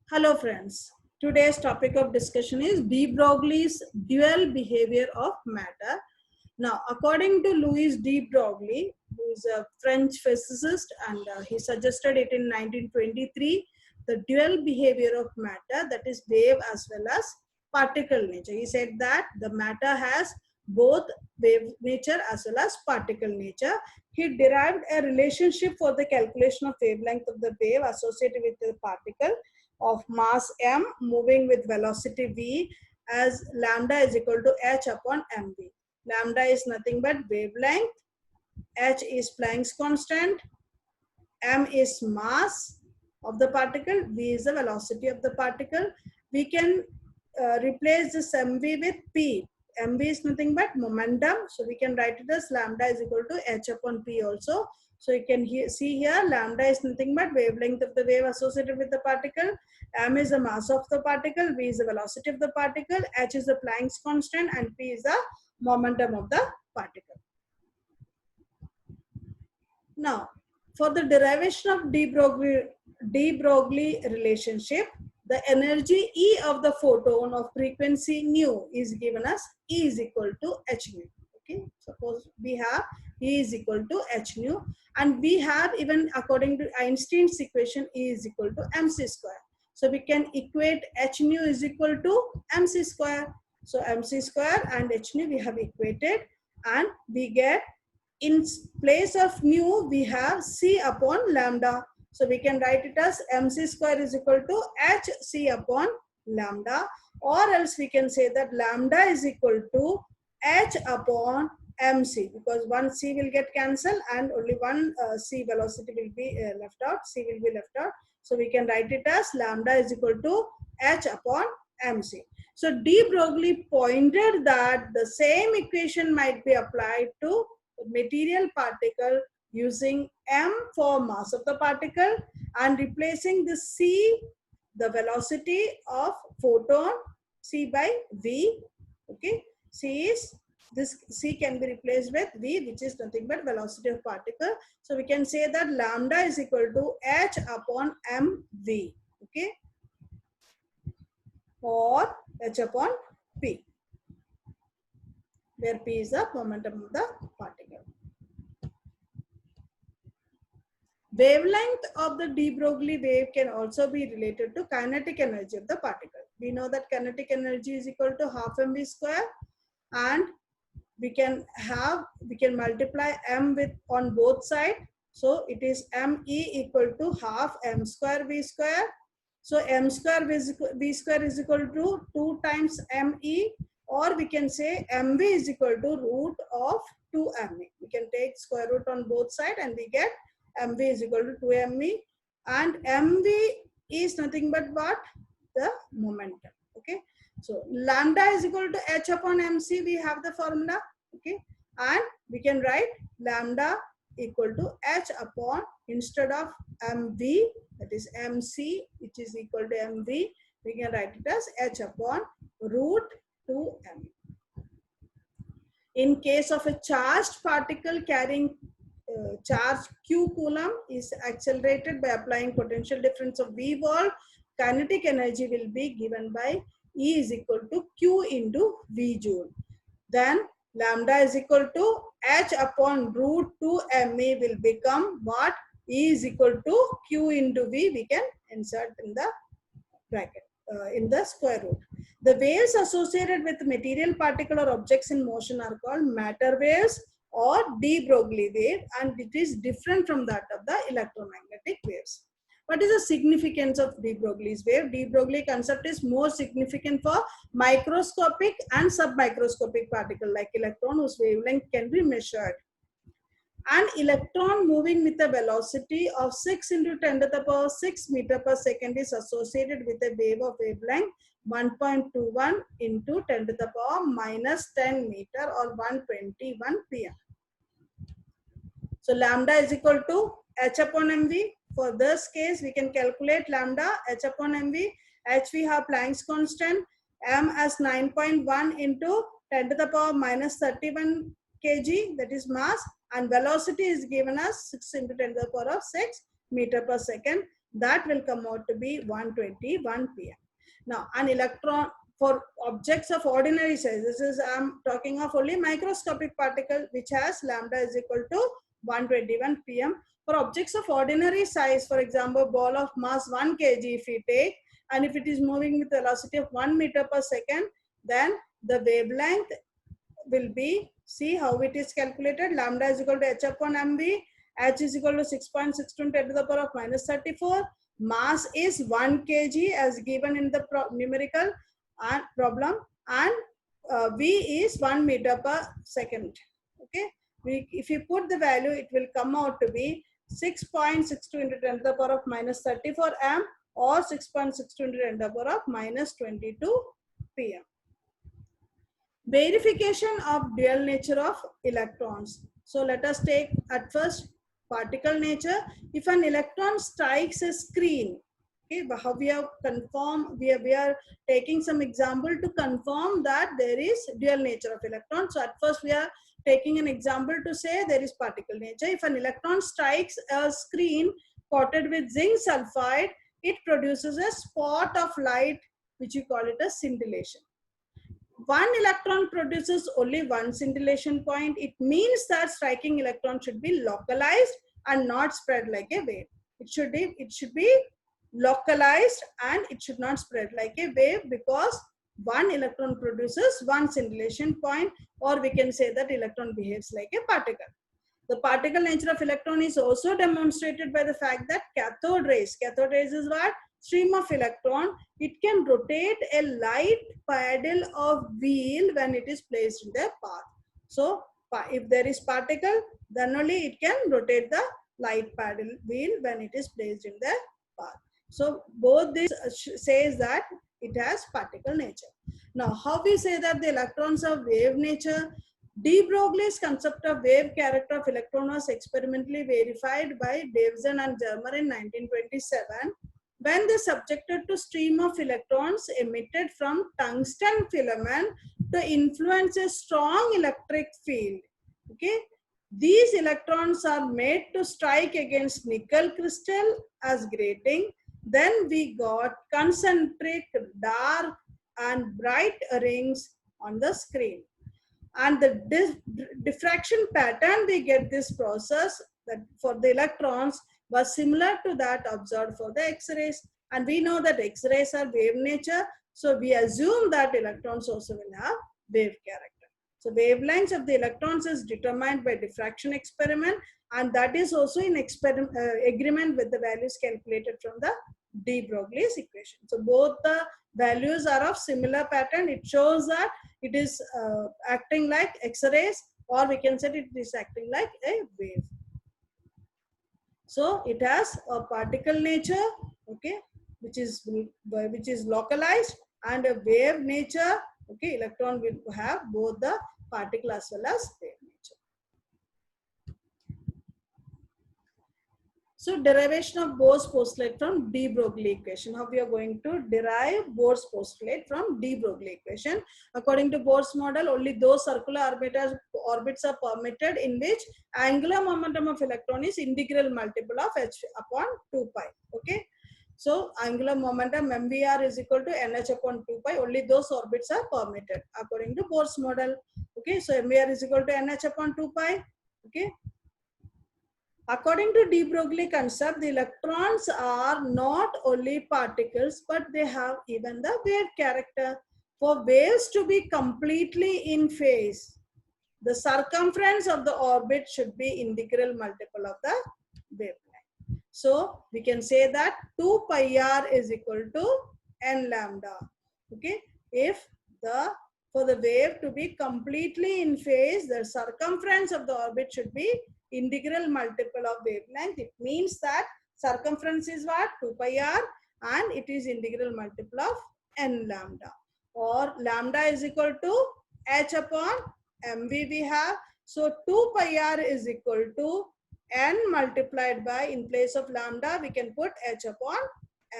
Hello friends, today's topic of discussion is de Broglie's dual behavior of matter. Now, according to Louis de Broglie, who is a French physicist, and he suggested it in 1923, the dual behavior of matter, that is wave as well as particle nature. He said that the matter has both wave nature as well as particle nature. He derived a relationship for the calculation of wavelength of the wave associated with the particle of mass m moving with velocity v as lambda is equal to h upon mv. Lambda is nothing but wavelength, h is Planck's constant, m is mass of the particle, v is the velocity of the particle. We can replace this mv with p. mv is nothing but momentum, so we can write it as lambda is equal to h upon p also. So you can see here lambda is nothing but wavelength of the wave associated with the particle, m is the mass of the particle, v is the velocity of the particle, h is the Planck's constant, and p is the momentum of the particle. Now, for the derivation of de Broglie relationship, the energy E of the photon of frequency nu is given as E is equal to h nu. Okay, suppose we have E is equal to h nu, and we have, even according to Einstein's equation, E is equal to mc square. So we can equate h nu is equal to mc square. So mc square and h nu we have equated, and we get, in place of nu we have c upon lambda. So we can write it as mc square is equal to h c upon lambda, or else we can say that lambda is equal to h upon mc, because one c will get cancelled and only one c velocity will be left out, c will be left out. So we can write it as lambda is equal to h upon mc. So de Broglie pointed that the same equation might be applied to material particle using m for mass of the particle and replacing the c, the velocity of photon, c by v. Okay, c is, this c can be replaced with v, which is nothing but velocity of particle. So we can say that lambda is equal to h upon mv. Okay, or h upon p, where p is the momentum of the particle. Wavelength of the de Broglie wave can also be related to kinetic energy of the particle. We know that kinetic energy is equal to half mv square, and we can multiply m with on both sides. So it is me equal to half m square v square. So m square v square is equal to 2 times me, or we can say mv is equal to root of 2me. We can take square root on both sides and we get mv is equal to 2me, and mv is nothing but what? The momentum. Okay, so lambda is equal to h upon mc, we have the formula. Okay, and we can write lambda equal to h upon, instead of mv, that is mc, which is equal to mv, we can write it as h upon root 2m. In case of a charged particle carrying charge q coulomb is accelerated by applying potential difference of v volt, kinetic energy will be given by E is equal to q into v joule. Then lambda is equal to h upon root 2me will become what? E is equal to q into v, we can insert in the bracket, in the square root. The waves associated with material, particle or objects in motion are called matter waves or de Broglie wave, and it is different from that of the electromagnetic waves. What is the significance of de Broglie's wave? De Broglie concept is more significant for microscopic and submicroscopic particle like electron, whose wavelength can be measured. An electron moving with a velocity of 6 into 10 to the power 6 meter per second is associated with a wave of wavelength 1.21 into 10 to the power minus 10 meter or 121 pm. So lambda is equal to h upon mv. For this case, we can calculate lambda h upon mv. H we have Planck's constant, m as 9.1 into 10 to the power minus 31 kg, that is mass, and velocity is given as 6 into 10 to the power of 6 meter per second. that will come out to be 121 pm. Now, an electron for objects of ordinary size, this is, I'm talking of only microscopic particle which has lambda is equal to 121 pm. For objects of ordinary size, for example, ball of mass 1 kg if we take, and if it is moving with velocity of 1 meter per second, then the wavelength will be, see how it is calculated, lambda is equal to h upon mv, h is equal to 6.62 10 to the power of minus 34, mass is 1 kg as given in the numerical and problem, and v is 1 meter per second. Okay, if you put the value, it will come out to be 6.62 into 10 to the power of minus 34 m, or 6.62 into 10 to the power of minus 22 pm. Verification of dual nature of electrons. So let us take at first particle nature. If an electron strikes a screen, okay, how we have confirmed, we are taking some example to confirm that there is dual nature of electrons. So at first we are taking an example to say there is particle nature. If an electron strikes a screen coated with zinc sulfide, it produces a spot of light, which you call it a scintillation. One electron produces only one scintillation point. It means that striking electron should be localized and not spread like a wave. It should be localized and it should not spread like a wave, because one electron produces one scintillation point, or we can say that electron behaves like a particle. The particle nature of electron is also demonstrated by the fact that cathode rays is what? Stream of electron. It can rotate a light paddle of wheel when it is placed in the path. So if there is particle, then only it can rotate the light paddle wheel when it is placed in the path. So both this says that it has particle nature. Now, how we say that the electrons have wave nature? De Broglie's concept of wave character of electron was experimentally verified by Davison and Germer in 1927, when they subjected to stream of electrons emitted from tungsten filament to influence a strong electric field. Okay, these electrons are made to strike against nickel crystal as grating. Then we got concentric, dark and bright rings on the screen. And the diffraction pattern we get this process that for the electrons was similar to that observed for the X-rays. And we know that X-rays are wave nature, so we assume that electrons also will have wave character. So wavelengths of the electrons is determined by diffraction experiment, and that is also in agreement with the values calculated from the de Broglie's equation. So both the values are of similar pattern. It shows that it is acting like X-rays, or we can say it is acting like a wave. So it has a particle nature, okay, which is localized, and a wave nature. Okay, electron will have both the particle as well as wave nature. So derivation of Bohr's postulate from de Broglie equation. How we are going to derive Bohr's postulate from de Broglie equation? According to Bohr's model, only those circular orbits are permitted in which angular momentum of electron is integral multiple of h upon 2 pi. Okay. So angular momentum mvr is equal to nh upon 2 pi. Only those orbits are permitted according to Bohr's model. Okay. So mvr is equal to nh upon 2 pi. Okay. According to de Broglie concept, the electrons are not only particles, but they have even the wave character. For waves to be completely in phase, the circumference of the orbit should be integral multiple of the wavelength. So we can say that 2 pi r is equal to n lambda. Okay, if for the wave to be completely in phase, the circumference of the orbit should be integral multiple of wavelength. It means that circumference is what? 2 pi r, and it is integral multiple of n lambda, or lambda is equal to h upon mv we have. So 2 pi r is equal to n multiplied by, in place of lambda we can put h upon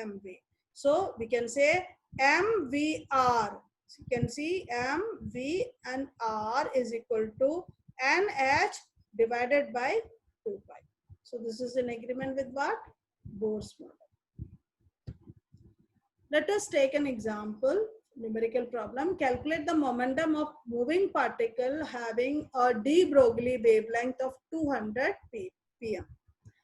mv. So we can say mvr. So you can see mv and r is equal to nh divided by 2 pi. So this is in agreement with what? Bohr's model. Let us take an example, numerical problem. Calculate the momentum of moving particle having a de Broglie wavelength of 200 pm.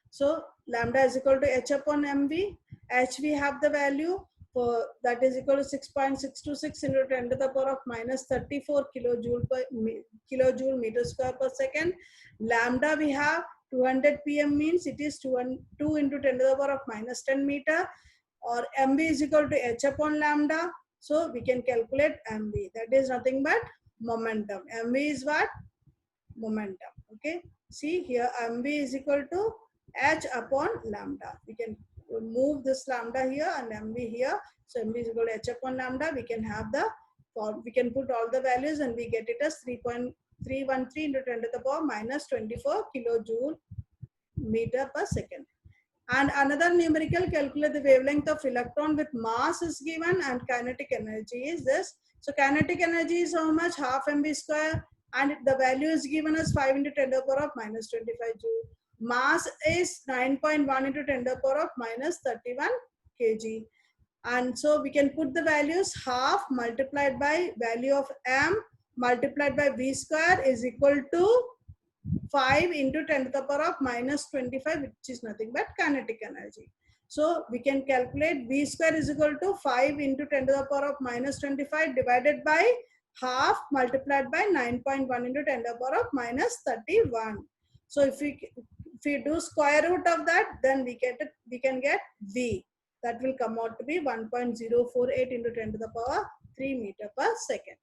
So lambda is equal to h upon mv. H we have the value for that is equal to 6.626 into 10 to the power of minus 34 kilojoule meter square per second. Lambda we have 200 pm means it is 2 into 10 to the power of minus 10 meter, or mv is equal to h upon lambda. So we can calculate mv. That is nothing but momentum. Mv is what? Momentum. Okay. See here, mv is equal to h upon lambda. We can move this lambda here and mv here. So mv is equal to h upon lambda. We can have the, we can put all the values and we get it as 3.313 into 10 to the power minus 24 kilojoule meter per second. And another numerical, calculate the wavelength of electron with mass is given and kinetic energy is this. So kinetic energy is how much? Half mv square, and the value is given as 5 into 10 to the power of minus 25 joule. Mass is 9.1 into 10 to the power of minus 31 kg. And so we can put the values half multiplied by value of m multiplied by v square is equal to 5 into 10 to the power of minus 25, which is nothing but kinetic energy. So we can calculate v square is equal to 5 into 10 to the power of minus 25 divided by half multiplied by 9.1 into 10 to the power of minus 31. So if we do square root of that, then we can get v. That will come out to be 1.048 into 10 to the power 3 meter per second.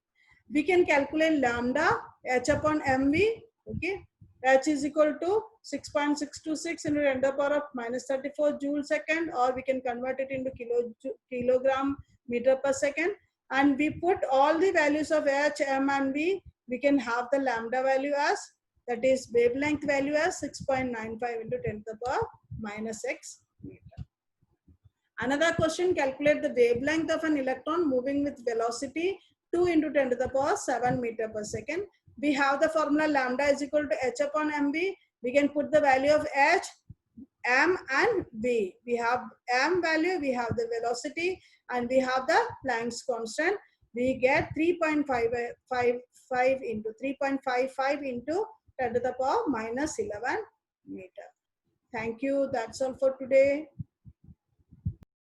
We can calculate lambda h upon mv. Okay, h is equal to 6.626 into 10 to the power of minus 34 joule second, or we can convert it into kilogram meter per second, and we put all the values of h, m and v. We can have the lambda value as, that is wavelength value as 6.95 into 10 to the power minus x meter. Another question, calculate the wavelength of an electron moving with velocity 2 into 10 to the power 7 meter per second. We have the formula lambda is equal to h upon mv. We can put the value of h, m and v. We have m value, we have the velocity, and we have the Planck's constant. We get 3.55 into 3.55 into 10 to the power minus 11 meter. Thank you. That's all for today.